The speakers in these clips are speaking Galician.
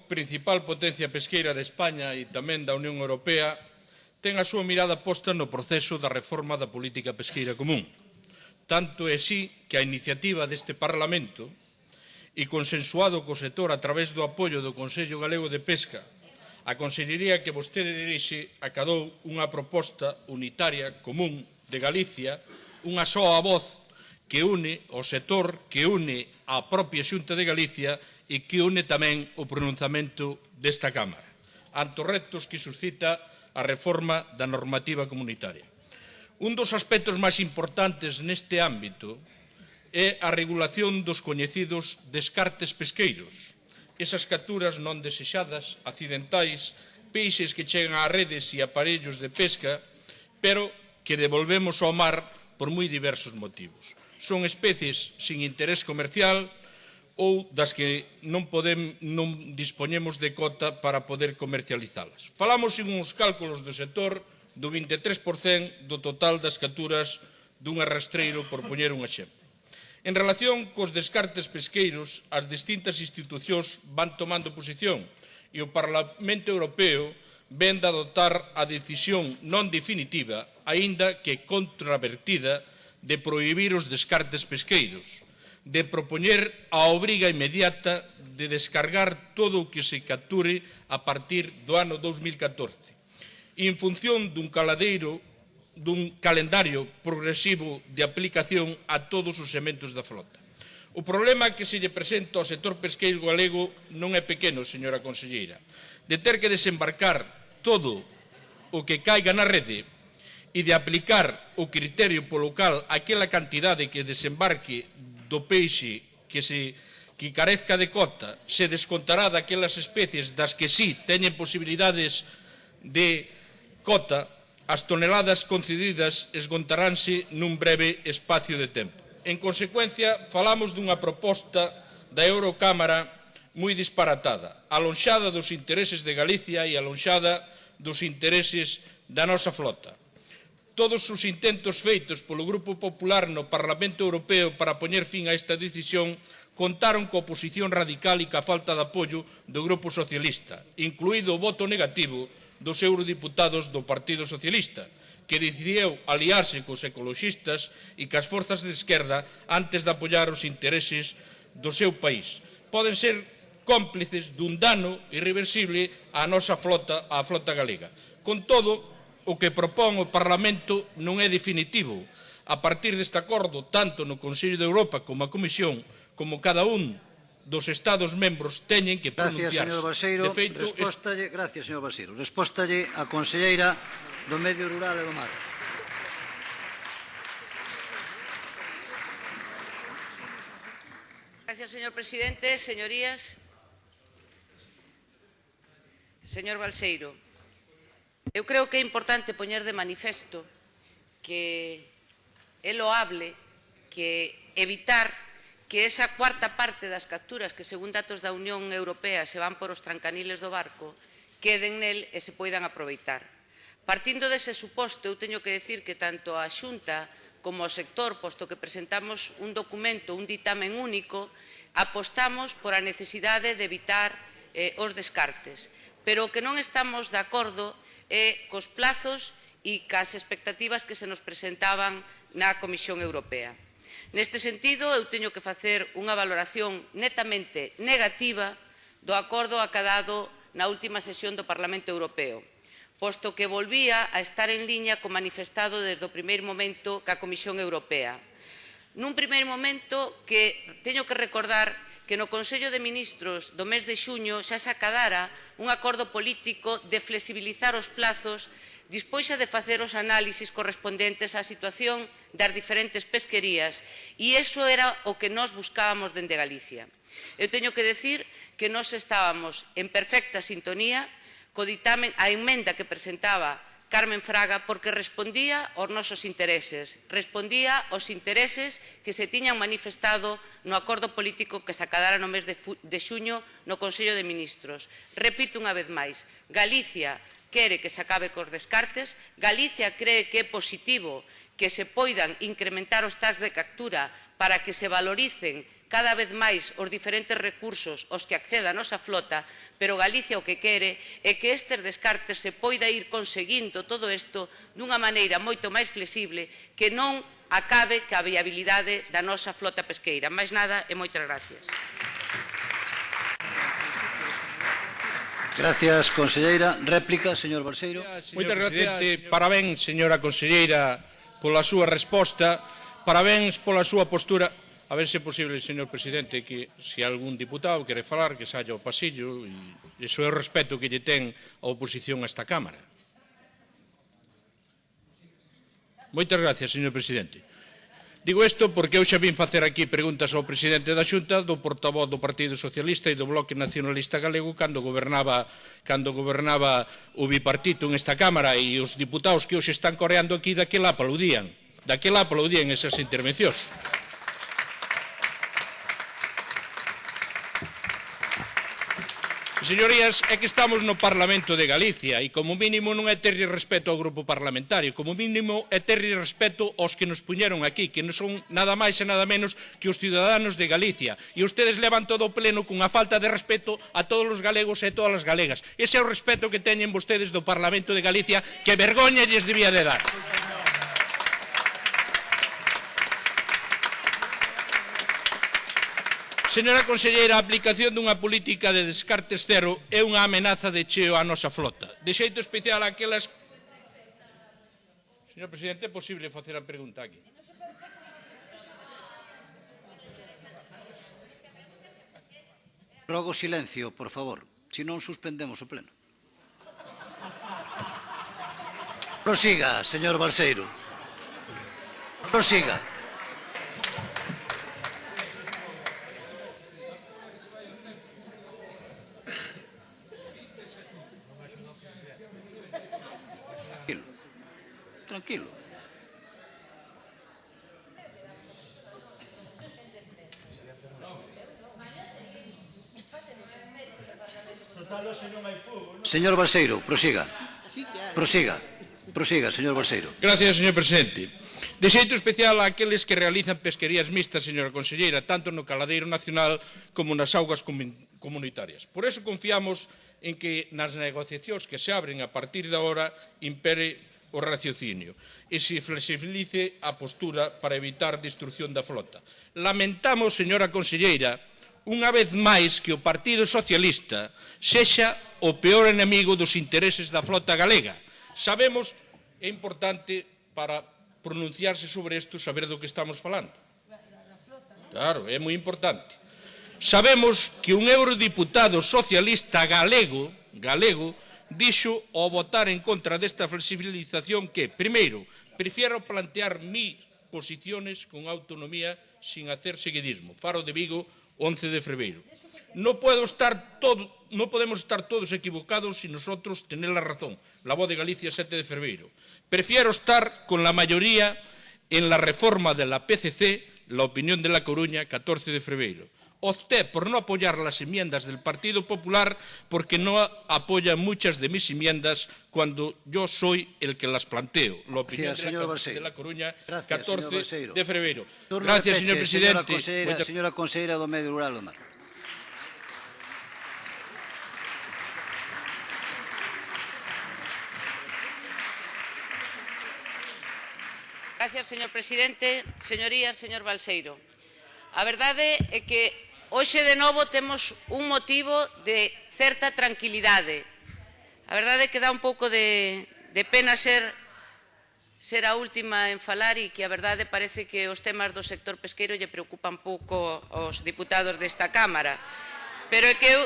principal potencia pesqueira de España e tamén da Unión Europea, ten a súa mirada posta no proceso da reforma da política pesqueira común. Tanto é así que a iniciativa deste Parlamento e consensuado co sector a través do apoio do Consello Galego de Pesca, a Consellería que vostede dirixe acadou unha proposta unitaria común de Galicia, unha soa voz que une o sector, que une a propia Xunta de Galicia e que une tamén o pronunciamento desta Cámara, ante os retos que suscita a reforma da normativa comunitaria. Un dos aspectos máis importantes neste ámbito é a regulación dos coñecidos descartes pesqueiros, esas capturas non desexadas, accidentais, peixes que chegan ás redes e aparellos de pesca, pero que devolvemos ao mar por moi diversos motivos. Son especies sin interés comercial ou das que non dispoñemos de cota para poder comercializalas. Falamos en uns cálculos do sector do 23% do total das capturas dun arrastreiro, por poñer un exemplo. En relación cos descartes pesqueiros, as distintas institucións van tomando posición e o Parlamento Europeo vén de adoptar a decisión non definitiva, aínda que controvertida, de prohibir os descartes pesqueiros, de propoñer a obriga inmediata de descargar todo o que se capture a partir do ano 2014, en función dun calendario progresivo de aplicación a todos os segmentos da flota. O problema que se lle presenta ao sector pesqueiro galego non é pequeno, señora conselleira, de ter que desembarcar todo o que caiga na rede e de aplicar o criterio polo cal aquela cantidade que desembarque do peixe que carezca de cota se descontará daquelas especies das que sí teñen posibilidades de cota, as toneladas concedidas esgotaránse nun breve espacio de tempo. En consecuencia, falamos dunha proposta da Eurocámara moi disparatada, alonxada dos intereses de Galicia e alonxada dos intereses da nosa flota. Todos os intentos feitos polo Grupo Popular no Parlamento Europeo para poñer fin a esta decisión contaron coa oposición radical e coa falta de apoio do Grupo Socialista, incluído o voto negativo dos eurodiputados do Partido Socialista, que decidiu aliarse cos ecoloxistas e cas forzas de esquerda antes de apoiar os intereses do seu país. Poden ser cómplices dun dano irreversible á nosa flota, á flota galega. Con todo, o que propón o Parlamento non é definitivo. A partir deste acordo, tanto no Consello de Europa como a Comisión, como cada un dos Estados membros teñen que pronunciarse. Gracias, señor Balseiro. Respóstalle a conselleira do Medio Rural e do Mar. Gracias, señor presidente. Señorías, señor Balseiro, eu creo que é importante poñer de manifesto que é loable que evitar que esa cuarta parte das capturas que, según datos da Unión Europea, se van por os trancaniles do barco, queden nel e se poidan aproveitar. Partindo dese suposto, eu teño que decir que tanto a Xunta como o sector, posto que presentamos un documento, un ditamen único, apostamos por a necesidade de evitar os descartes. Pero o que non estamos de acordo e cos plazos e cas expectativas que se nos presentaban na Comisión Europea. Neste sentido, eu teño que facer unha valoración netamente negativa do acordo acadado na última sesión do Parlamento Europeo, posto que volvía a estar en liña co manifestado desde o primeiro momento ca Comisión Europea. Nun primeiro momento que teño que recordar que no Consello de Ministros do mes de xuño xa se acadara un acordo político de flexibilizar os plazos dispois de facer os análisis correspondentes á situación das diferentes pesquerías e iso era o que nós buscábamos dende Galicia. Eu teño que decir que nós estábamos en perfecta sintonía co ditamen, a emenda que presentaba Carmen Fraga, porque respondía aos nosos intereses, respondía aos intereses que se tiñan manifestado no acordo político que se acadara no mes de xuño no Consello de Ministros. Repito unha vez máis, Galicia quere que se acabe cos descartes, Galicia cree que é positivo que se poidan incrementar os tax de captura para que se valoricen cada vez máis os diferentes recursos aos que accede a nosa flota, pero Galicia o que quere é que estes descartes se poida ir conseguindo todo isto dunha maneira moito máis flexible que non acabe ca viabilidade da nosa flota pesqueira. Máis nada e moitas gracias. Gracias, conselleira. Réplica, señor Balseiro. Moitas gracias. Parabéns, señora conselleira, pola súa resposta. Parabéns pola súa postura. A ver se é posible, señor presidente, que se algún diputado quere falar, que saia ao pasillo, e iso é o respeto que lle ten a oposición a esta Cámara. Moitas gracias, señor presidente. Digo isto porque eu xa vin facer aquí preguntas ao presidente da Xunta, do portavoz do Partido Socialista e do Bloque Nacionalista Galego cando gobernaba o bipartito en esta Cámara, e os diputados que hoxe están coreando aquí daquela aplaudían esas intervencións. Señorías, é que estamos no Parlamento de Galicia e como mínimo non é terlle respeto ao grupo parlamentario, como mínimo é terlle respeto aos que nos puñeron aquí, que non son nada máis e nada menos que os ciudadanos de Galicia. E ustedes levan todo o pleno cunha falta de respeto a todos os galegos e todas as galegas. Ese é o respeto que teñen vostedes do Parlamento de Galicia, que vergoña lles debía de dar. Señora conselleira, a aplicación dunha política de descartes cero é unha amenaza de cheo á nosa flota. De xeito especial aquelas... Señor presidente, é posible facer a pregunta aquí? Rogo silencio, por favor, se non suspendemos o pleno. Prosiga, señor Balseiro. Prosiga. Tranquilo. Señor Balseiro, prosiga. Prosiga, señor Balseiro. Gracias, señor presidente. De xeito especial àqueles que realizan pesquerías mixtas, señora conselleira, tanto no caladeiro nacional como nas augas comunitarias. Por eso confiamos en que nas negociacións que se abren a partir de agora impere o raciocinio e se flexibilice a postura para evitar destrucción da flota. Lamentamos, señora conselleira, unha vez máis que o Partido Socialista sexa o peor enemigo dos intereses da flota galega. Sabemos, é importante para pronunciarse sobre isto, saber do que estamos falando. Claro, é moi importante. Sabemos que un eurodiputado socialista galego dixo ao votar en contra desta flexibilización que, primeiro, prefiero plantear mis posiciones con autonomía sin hacer seguidismo. Faro de Vigo, 11 de fevereiro. No podemos estar todos equivocados y nosotros tener la razón. La Voz de Galicia, 7 de fevereiro. Prefiero estar con la mayoría en la reforma de la PCC, la opinión de La Coruña, 14 de fevereiro. Opté por no apoyar las enmiendas del Partido Popular porque no apoya muchas de mis enmiendas cuando yo soy el que las planteo. La opinión de La Coruña, 14 de fevereiro. Gracias, señor presidente. Señora conselleira do Medio Rural do Mar. Gracias, señor presidente. Señorías, señor Balseiro. A verdade é que hoxe de novo temos un motivo de certa tranquilidade. A verdade é que dá un pouco de pena ser a última en falar e que a verdade parece que os temas do sector pesqueiro lle preocupan pouco aos diputados desta Cámara. Pero é que eu...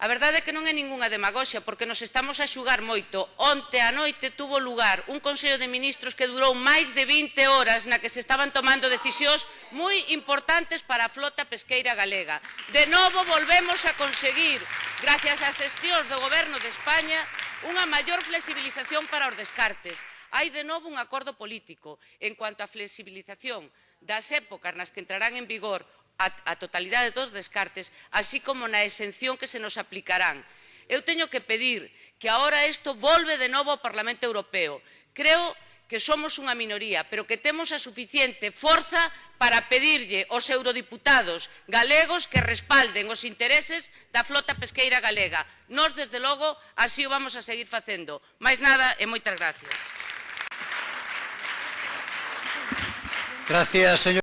A verdade é que non é ningunha demagoxia, porque nos estamos a xugar moito. Onte á noite tuvo lugar un Consello de Ministros que durou máis de 20 horas na que se estaban tomando decisións moi importantes para a flota pesqueira galega. De novo volvemos a conseguir, gracias ás xestións do Goberno de España, unha maior flexibilización para os descartes. Hai de novo un acordo político en cuanto á flexibilización das épocas nas que entrarán en vigor a totalidade dos descartes, así como na exención que se nos aplicarán. Eu teño que pedir que agora isto volve de novo ao Parlamento Europeo. Creo que somos unha minoría, pero que temos a suficiente forza para pedirlle aos eurodiputados galegos que respalden os intereses da flota pesqueira galega. Nós, desde logo, así o vamos a seguir facendo. Máis nada e moitas gracias. Gracias, señor.